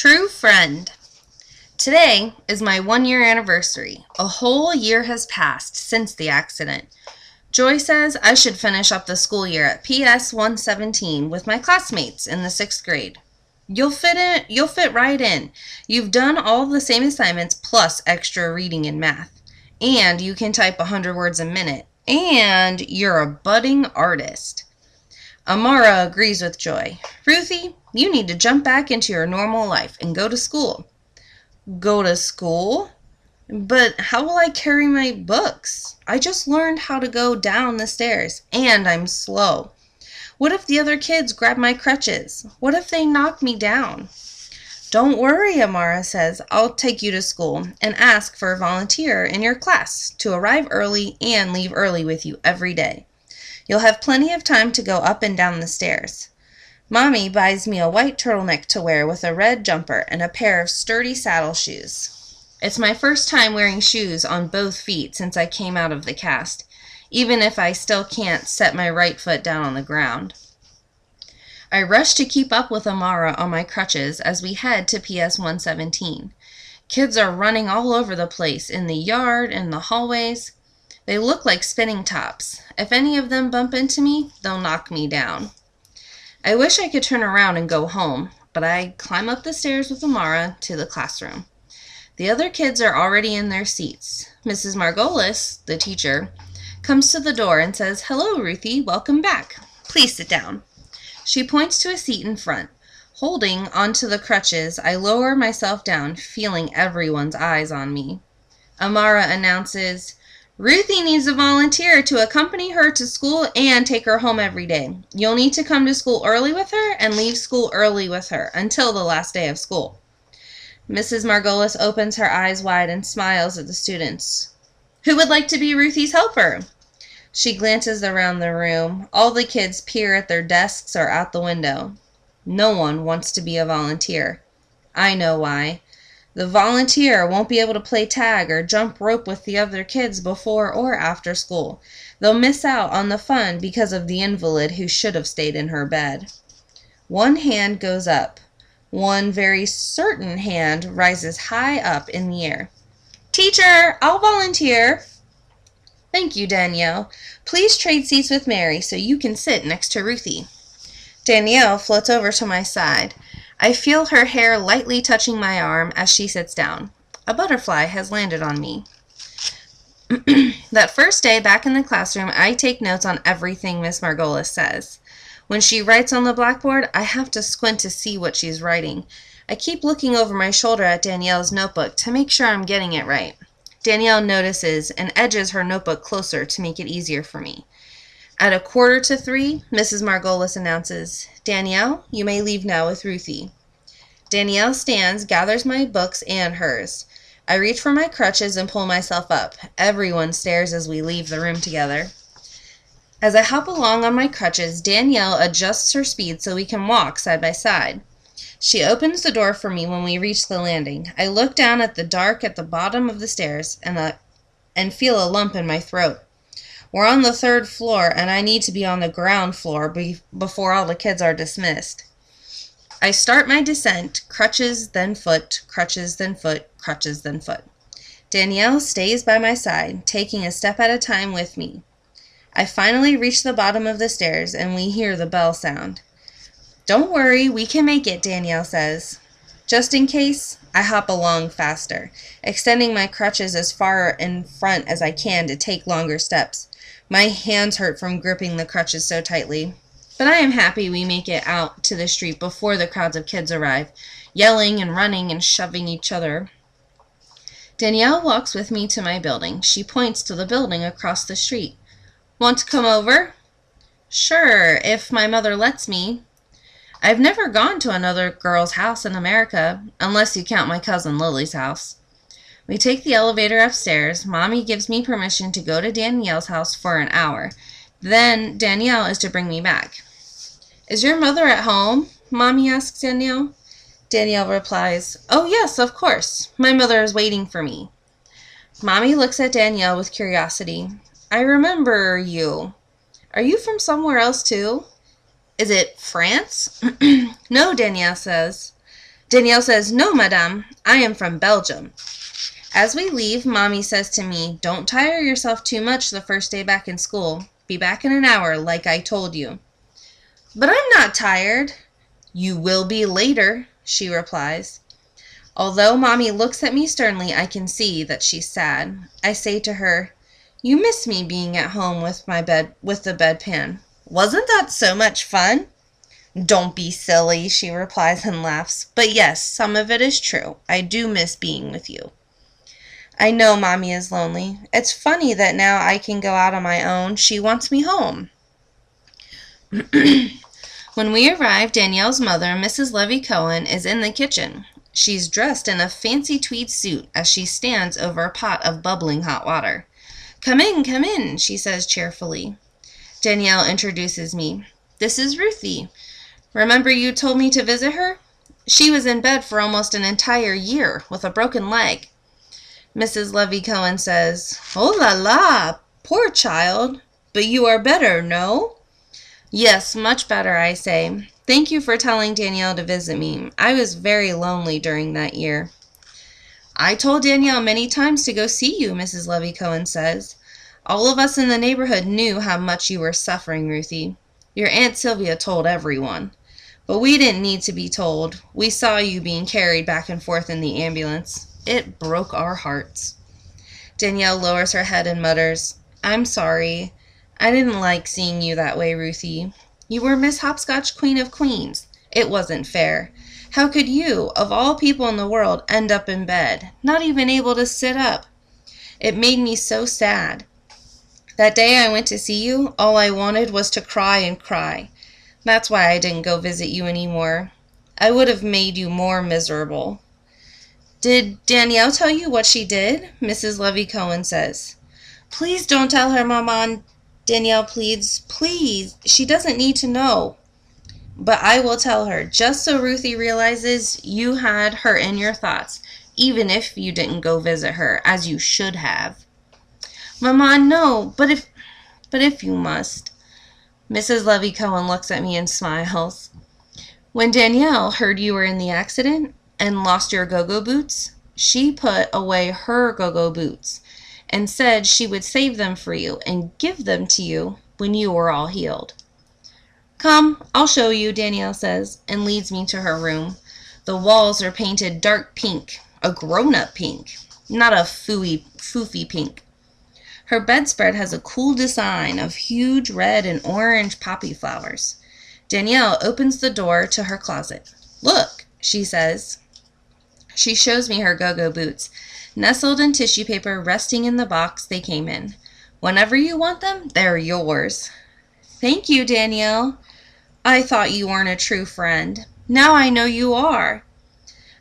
True Friend. Today is my 1-year anniversary. A whole year has passed since the accident. Joy says I should finish up the school year at PS 117 with my classmates in the 6th grade. You'll fit right in. You've done all the same assignments plus extra reading and math. And you can type 100 words a minute. And you're a budding artist. Amara agrees with Joy. Ruthie, you need to jump back into your normal life and go to school. Go to school? But how will I carry my books? I just learned how to go down the stairs, and I'm slow. What if the other kids grab my crutches? What if they knock me down? Don't worry, Amara says. I'll take you to school and ask for a volunteer in your class to arrive early and leave early with you every day. You'll have plenty of time to go up and down the stairs. Mommy buys me a white turtleneck to wear with a red jumper and a pair of sturdy saddle shoes. It's my first time wearing shoes on both feet since I came out of the cast, even if I still can't set my right foot down on the ground. I rush to keep up with Amara on my crutches as we head to PS 117. Kids are running all over the place, in the yard, in the hallways. They look like spinning tops. If any of them bump into me, they'll knock me down. I wish I could turn around and go home, but I climb up the stairs with Amara to the classroom. The other kids are already in their seats. Mrs. Margolis, the teacher, comes to the door and says, "Hello, Ruthie, welcome back. Please sit down." She points to a seat in front. Holding onto the crutches, I lower myself down, feeling everyone's eyes on me. Amara announces, "Ruthie needs a volunteer to accompany her to school and take her home every day. You'll need to come to school early with her and leave school early with her until the last day of school." Mrs. Margolis opens her eyes wide and smiles at the students. "Who would like to be Ruthie's helper?" She glances around the room. All the kids peer at their desks or out the window. No one wants to be a volunteer. I know why. The volunteer won't be able to play tag or jump rope with the other kids before or after school. They'll miss out on the fun because of the invalid who should have stayed in her bed. One hand goes up. One very certain hand rises high up in the air. "Teacher, I'll volunteer." "Thank you, Danielle. Please trade seats with Mary so you can sit next to Ruthie." Danielle floats over to my side. I feel her hair lightly touching my arm as she sits down. A butterfly has landed on me. That first day back in the classroom, I take notes on everything Miss Margolis says. When she writes on the blackboard, I have to squint to see what she's writing. I keep looking over my shoulder at Danielle's notebook to make sure I'm getting it right. Danielle notices and edges her notebook closer to make it easier for me. At 2:45, Mrs. Margolis announces, "Danielle, you may leave now with Ruthie." Danielle stands, gathers my books and hers. I reach for my crutches and pull myself up. Everyone stares as we leave the room together. As I hop along on my crutches, Danielle adjusts her speed so we can walk side by side. She opens the door for me when we reach the landing. I look down at the dark at the bottom of the stairs and feel a lump in my throat. We're on the 3rd floor, and I need to be on the ground floor before all the kids are dismissed. I start my descent, crutches, then foot, crutches, then foot, crutches, then foot. Danielle stays by my side, taking a step at a time with me. I finally reach the bottom of the stairs, and we hear the bell sound. "Don't worry, we can make it," Danielle says. Just in case, I hop along faster, extending my crutches as far in front as I can to take longer steps. My hands hurt from gripping the crutches so tightly. But I am happy we make it out to the street before the crowds of kids arrive, yelling and running and shoving each other. Danielle walks with me to my building. She points to the building across the street. "Want to come over?" "Sure, if my mother lets me." I've never gone to another girl's house in America, unless you count my cousin Lily's house. We take the elevator upstairs. Mommy gives me permission to go to Danielle's house for an hour. Then Danielle is to bring me back. "Is your mother at home?" Mommy asks Danielle. Danielle replies, "Oh yes, of course. My mother is waiting for me." Mommy looks at Danielle with curiosity. "I remember you. Are you from somewhere else too?" "Is it France?" "No," Danielle says. Danielle says, "No, madame, I am from Belgium." As we leave, Mommy says to me, "Don't tire yourself too much the first day back in school. Be back in an hour like I told you." "But I'm not tired." "You will be later," she replies. Although Mommy looks at me sternly, I can see that she's sad. I say to her, "You miss me being at home with the bedpan. Wasn't that so much fun?" "Don't be silly," she replies and laughs. "But yes, some of it is true. I do miss being with you." I know Mommy is lonely. It's funny that now I can go out on my own, she wants me home. When we arrive, Danielle's mother, Mrs. Levy Cohen, is in the kitchen. She's dressed in a fancy tweed suit as she stands over a pot of bubbling hot water. Come in," she says cheerfully. Danielle introduces me. "This is Ruthie. Remember you told me to visit her? She was in bed for almost an entire year with a broken leg." Mrs. Levy Cohen says, "Oh la la, poor child. But you are better, no?" "Yes, much better," I say. "Thank you for telling Danielle to visit me. I was very lonely during that year." "I told Danielle many times to go see you," Mrs. Levy Cohen says. "All of us in the neighborhood knew how much you were suffering, Ruthie. Your Aunt Sylvia told everyone. But we didn't need to be told. We saw you being carried back and forth in the ambulance. It broke our hearts." Danielle lowers her head and mutters, "I'm sorry. I didn't like seeing you that way, Ruthie. You were Miss Hopscotch Queen of Queens. It wasn't fair. How could you, of all people in the world, end up in bed, not even able to sit up? It made me so sad. That day I went to see you, all I wanted was to cry and cry. That's why I didn't go visit you anymore. I would have made you more miserable." "Did Danielle tell you what she did?" Mrs. Levy Cohen says. "Please don't tell her, Maman," Danielle pleads. "Please, she doesn't need to know." "But I will tell her, just so Ruthie realizes you had her in your thoughts, even if you didn't go visit her, as you should have." "Maman, no, but if you must." Mrs. Levy Cohen looks at me and smiles. "When Danielle heard you were in the accident and lost your go-go boots, she put away her go-go boots and said she would save them for you and give them to you when you were all healed." "Come, I'll show you," Danielle says, and leads me to her room. The walls are painted dark pink, a grown-up pink, not a foofy pink. Her bedspread has a cool design of huge red and orange poppy flowers. Danielle opens the door to her closet. "Look," she says. She shows me her go-go boots, nestled in tissue paper, resting in the box they came in. "Whenever you want them, they're yours." "Thank you, Danielle. I thought you weren't a true friend. Now I know you are."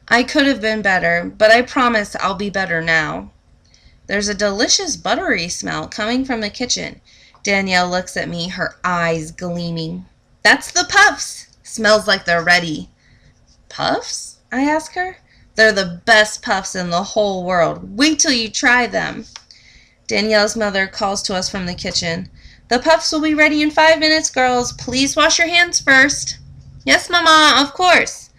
"I could have been better, but I promise I'll be better now." There's a delicious buttery smell coming from the kitchen. Danielle looks at me, her eyes gleaming. "That's the puffs. Smells like they're ready." "Puffs?" I ask her. "They're the best puffs in the whole world. Wait till you try them." Danielle's mother calls to us from the kitchen. "The puffs will be ready in 5 minutes, girls. Please wash your hands first." "Yes, Mama, of course."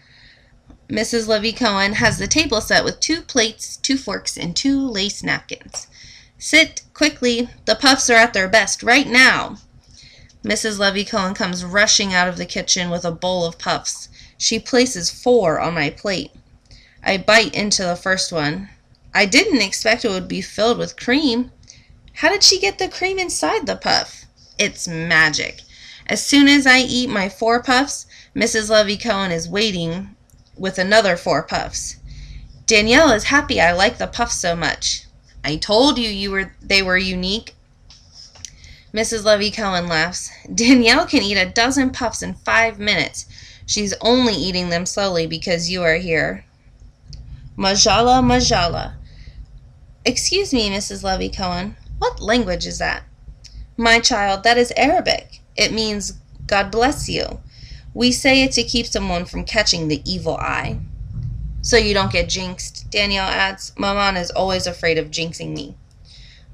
Mrs. Levy Cohen has the table set with 2 plates, 2 forks, and 2 lace napkins. "Sit quickly. The puffs are at their best right now." Mrs. Levy Cohen comes rushing out of the kitchen with a bowl of puffs. She places 4 on my plate. I bite into the first one. I didn't expect it would be filled with cream. How did she get the cream inside the puff? It's magic. As soon as I eat my 4 puffs, Mrs. Levy Cohen is waiting with another 4 puffs. "Danielle is happy I like the puffs so much. I told you they were unique." Mrs. Levy Cohen laughs. "Danielle can eat a dozen puffs in 5 minutes. She's only eating them slowly because you are here." "Mashallah, mashallah." "Excuse me, Mrs. Levy Cohen. What language is that?" "My child, that is Arabic. It means God bless you. We say it to keep someone from catching the evil eye." "So you don't get jinxed," Danielle adds. "Maman is always afraid of jinxing me."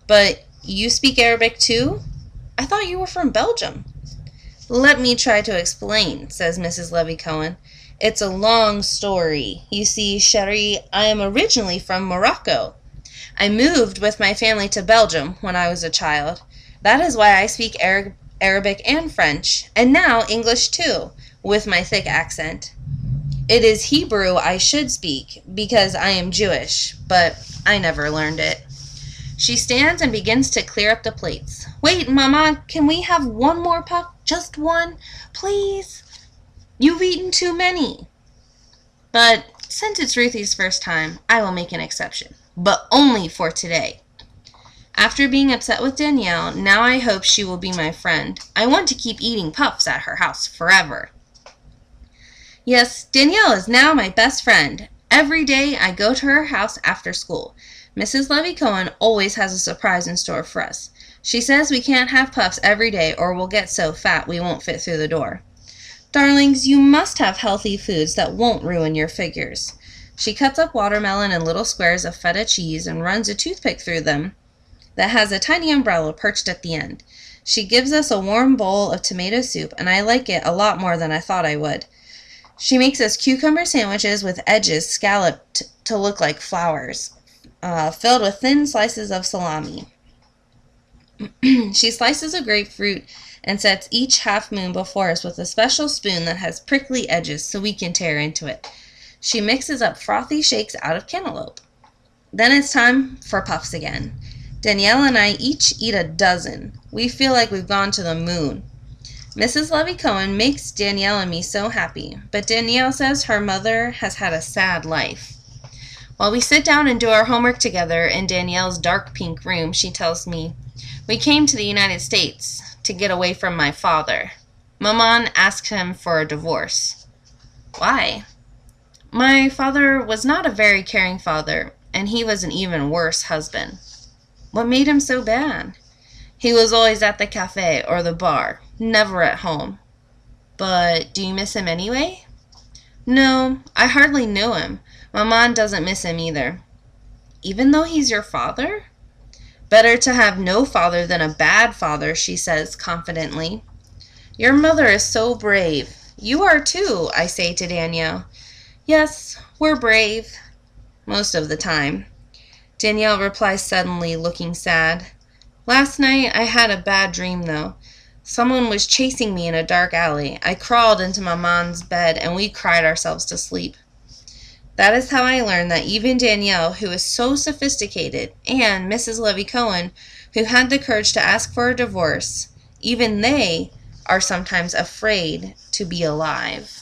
"But you speak Arabic too? I thought you were from Belgium." "Let me try to explain," says Mrs. Levy Cohen. It's a long story. You see, Cherie, I am originally from Morocco. I moved with my family to Belgium when I was a child. That is why I speak Arabic and French, and now English too, with my thick accent. It is Hebrew I should speak, because I am Jewish, but I never learned it. She stands and begins to clear up the plates. Wait, Mama, can we have one more puff? Just one, please? You've eaten too many. But since it's Ruthie's first time, I will make an exception. But only for today. After being upset with Danielle, now I hope she will be my friend. I want to keep eating puffs at her house forever. Yes, Danielle is now my best friend. Every day I go to her house after school. Mrs. Levy-Cohen always has a surprise in store for us. She says we can't have puffs every day or we'll get so fat we won't fit through the door. Darlings, you must have healthy foods that won't ruin your figures. She cuts up watermelon in little squares of feta cheese and runs a toothpick through them that has a tiny umbrella perched at the end. She gives us a warm bowl of tomato soup, and I like it a lot more than I thought I would. She makes us cucumber sandwiches with edges scalloped to look like flowers, filled with thin slices of salami. She slices a grapefruit and sets each half moon before us with a special spoon that has prickly edges so we can tear into it. She mixes up frothy shakes out of cantaloupe. Then it's time for puffs again. Danielle and I each eat a dozen. We feel like we've gone to the moon. Mrs. Levy-Cohen makes Danielle and me so happy, but Danielle says her mother has had a sad life. While we sit down and do our homework together in Danielle's dark pink room, she tells me, we came to the United States to get away from my father. Maman asked him for a divorce. Why? My father was not a very caring father, and he was an even worse husband. What made him so bad? He was always at the cafe or the bar, never at home. But do you miss him anyway? No, I hardly knew him. Maman doesn't miss him either. Even though he's your father? Better to have no father than a bad father, she says confidently. Your mother is so brave. You are too, I say to Danielle. Yes, we're brave. Most of the time. Danielle replies suddenly, looking sad. Last night I had a bad dream, though. Someone was chasing me in a dark alley. I crawled into Maman's bed and we cried ourselves to sleep. That is how I learned that even Danielle, who is so sophisticated, and Mrs. Levy-Cohen, who had the courage to ask for a divorce, even they are sometimes afraid to be alive.